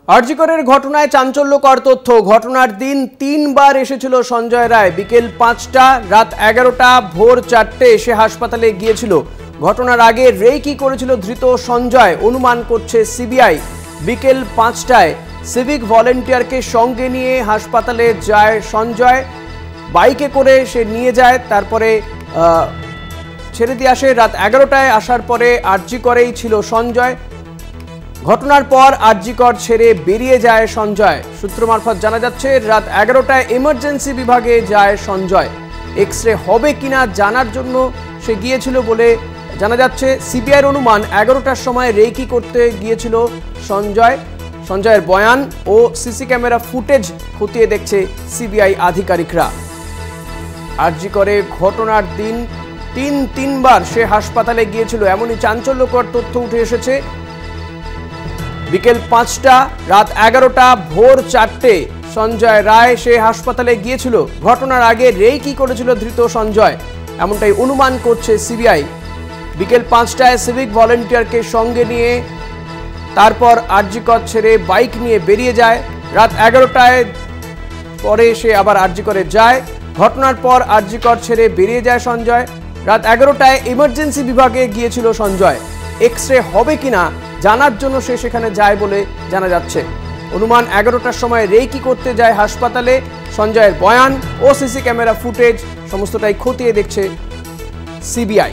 আরজিকরের ঘটনায় চাঞ্চল্যকর তথ্য। ঘটনার দিন তিনবার এসেছিল সঞ্জয় রায়। বিকেল ৫টা, রাত ১১টা, ভোর ৪টে এসে হাসপাতালে গিয়েছিল। ঘটনার আগে রেকি করেছিল ধৃত সঞ্জয়, অনুমান করছে সিবিআই। বিকেল ৫টায় সিভিক ভলেন্টিয়ারকে সঙ্গে নিয়ে হাসপাতালে যায় সঞ্জয়। বাইকে করে সে নিয়ে যায়, তারপরে ছেড়ে দিয়ে আসে। রাত ১১টায় আসার পরে আরজিকরেই ছিল সঞ্জয়। ঘটনার পর আরজিকর ছেড়ে বেরিয়ে যায় সঞ্জয়। সূত্র মারফত জানা যাচ্ছে রাত ১১টায় এমার্জেন্সি বিভাগে যায় সঞ্জয়। এক্স রে হবে কিনা জানার জন্য সে গিয়েছিল বলে জানা যাচ্ছে। সিবিআইয়ের অনুমান ১১টার সময় রেকি করতে গিয়েছিল সঞ্জয়। সঞ্জয়ের বয়ান ও সিসি ক্যামেরা ফুটেজ খতিয়ে দেখছে সিবিআই আধিকারিকরা। আরজিকরে ঘটনার দিন তিনবার সে হাসপাতালে গিয়েছিল, এমনই চাঞ্চল্যকর তথ্য উঠে এসেছে। বিকেল ৫টা, রাত ১১টা, ভোর ৪টে সঞ্জয় রায় সে হাসপাতালে গিয়েছিল। ঘটনার আগে রেকি করেছিল ধৃত সঞ্জয়, এমনটাই অনুমান করছে সিবিআই। বিকেল ৫টায় সিভিক ভলেন্টিয়ারকে সঙ্গে নিয়ে তারপর আরজিকর ছেড়ে বাইক নিয়ে বেরিয়ে যায়। রাত ১১টায় পরে সে আবার আরজিকরে যায়। ঘটনার পর আরজিকর ছেড়ে বেরিয়ে যায় সঞ্জয়। রাত ১১টায় ইমার্জেন্সি বিভাগে গিয়েছিল সঞ্জয়। এক্স রে হবে কিনা জানার জন্য সে সেখানে যায় বলে জানা যাচ্ছে। অনুমান ১১টার সময় রেকি করতে যায় হাসপাতালে। সঞ্জয়ের বয়ান ও সিসি ক্যামেরা ফুটেজ সমস্তটাই খতিয়ে দেখছে সিবিআই।